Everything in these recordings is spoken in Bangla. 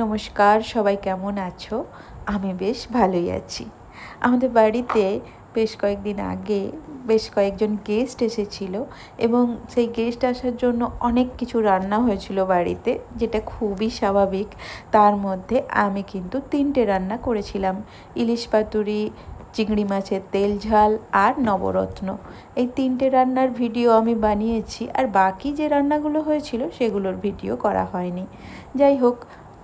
নমস্কার, সবাই কেমন আছো? আমি বেশ ভালোই আছি। আমাদের বাড়িতে বেশ কয়েকদিন আগে বেশ কয়েকজন গেস্ট এসেছিল এবং সেই গেস্ট আসার জন্য অনেক কিছু রান্না হয়েছিল বাড়িতে, যেটা খুবই স্বাভাবিক। তার মধ্যে আমি কিন্তু 3টে রান্না করেছিলাম। ইলিশ পাতুরি, চিংড়ি মাছের তেল ঝাল আর নবরত্ন। এই 3টে রান্নার ভিডিও আমি বানিয়েছি, আর বাকি যে রান্নাগুলো হয়েছিল সেগুলোর ভিডিও করা হয়নি। যাই হোক,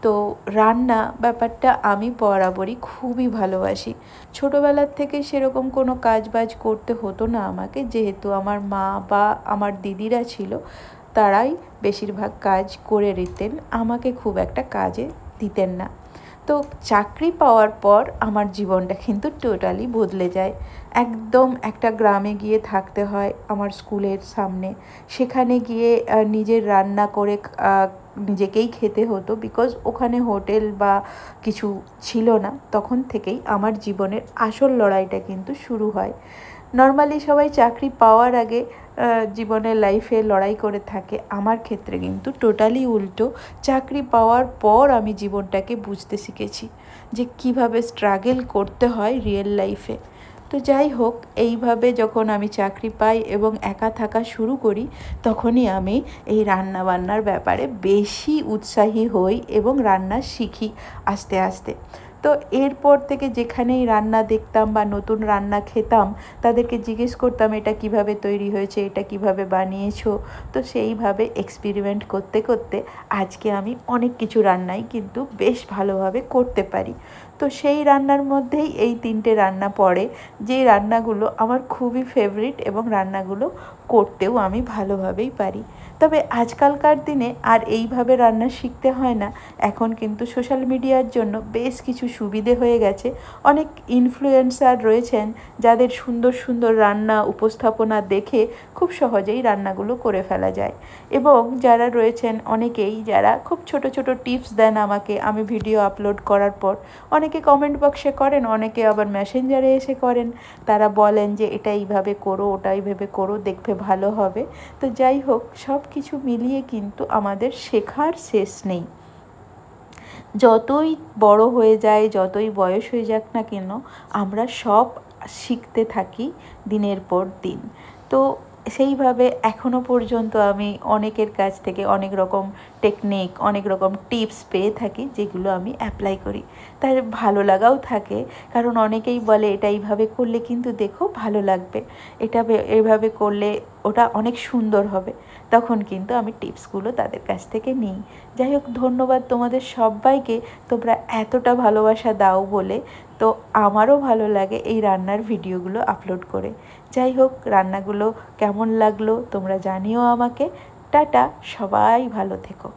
তো রান্না ব্যাপারটা আমি বরাবরই খুবই ভালোবাসি। ছোটোবেলার থেকে সেরকম কোনো কাজ বাজ করতে হতো না আমাকে, যেহেতু আমার মা বা আমার দিদিরা ছিল, তারাই বেশিরভাগ কাজ করে দিতেন, আমাকে খুব একটা কাজে দিতেন না। তো চাকরি পাওয়ার পর আমার জীবনটা কিন্তু টোটালি বদলে যায়। একদম একটা গ্রামে গিয়ে থাকতে হয় আমার স্কুলের সামনে। সেখানে গিয়ে নিজের রান্না করে নিজেকেই খেতে হতো, বিকজ ওখানে হোটেল বা কিছু ছিল না। তখন থেকেই আমার জীবনের আসল লড়াইটা কিন্তু শুরু হয়। নর্মালি সবাই চাকরি পাওয়ার আগে জীবনের লাইফে লড়াই করে থাকে, আমার ক্ষেত্রে কিন্তু টোটালি উল্টো। চাকরি পাওয়ার পর আমি জীবনটাকে বুঝতে শিখেছি যে কিভাবে স্ট্রাগল করতে হয় রিয়েল লাইফে। তো যাই হোক, এইভাবে যখন আমি চাকরি পাই এবং একা থাকা শুরু করি, তখনই আমি এই রান্নাবান্নার ব্যাপারে বেশি উৎসাহী হই এবং রান্না শিখি আস্তে আস্তে। তো এরপর থেকে যেখানেই রান্না দেখতাম বা নতুন রান্না খেতাম, তাদেরকে জিজ্ঞেস করতাম এটা কিভাবে তৈরি হয়েছে, এটা কিভাবে বানিয়েছো। তো সেইভাবে এক্সপেরিমেন্ট করতে করতে আজকে আমি অনেক কিছু রান্নাই কিন্তু বেশ ভালোভাবে করতে পারি। তো সেই রান্নার মধ্যেই এই 3টে রান্না পড়ে, যেই রান্নাগুলো আমার খুবই ফেভারিট এবং রান্নাগুলো করতেও আমি ভালোভাবেই পারি। তবে আজকালকার দিনে আর এইভাবে রান্না শিখতে হয় না। এখন কিন্তু সোশ্যাল মিডিয়ার জন্য বেশ কিছু সুবিধে হয়ে গেছে। অনেক ইনফ্লুয়েন্সার রয়েছেন যাদের সুন্দর সুন্দর রান্না উপস্থাপনা দেখে খুব সহজেই রান্নাগুলো করে ফেলা যায়। এবং যারা রয়েছেন অনেকেই, যারা খুব ছোট ছোট টিপস দেন আমাকে, আমি ভিডিও আপলোড করার পর। অনেকে কমেন্ট বক্সে করেন, অনেকে আবার মেসেঞ্জারে এসে করেন। তারা বলেন যে এটা এইভাবে করো, ওটা এইভাবে করো, দেখবে ভালো হবে। তো যাই হোক, সব কিছু মিলিয়ে কিন্তু আমাদের শেখার শেষ নেই। যতই বড় হয়ে যায়, যতই বয়স হয়ে যাক না কেন, আমরা সব শিখতে থাকি দিনের পর দিন। তো সেইভাবে এখনও পর্যন্ত আমি অনেকের কাছ থেকে অনেক রকম টেকনিক, অনেক রকম টিপস পেয়ে থাকি, যেগুলো আমি অ্যাপ্লাই করি। তাই ভালো লাগাও থাকে, কারণ অনেকেই বলে এটা এইভাবে করলে কিন্তু দেখো ভালো লাগবে, এটা এভাবে করলে ওটা অনেক সুন্দর হবে। তখন কিন্তু আমি টিপসগুলো তাদের কাছ থেকে নিই। যাই হোক, ধন্যবাদ তোমাদের সবাইকে, তোমরা এতটা ভালোবাসা দাও বলে। তো আমারও ভালো লাগে এই রান্নার ভিডিওগুলো আপলোড করে। যাই হোক, রান্নাগুলো কেমন লাগলো তোমরা জানিও আমাকে। টাটা, সবাই ভালো থেকো।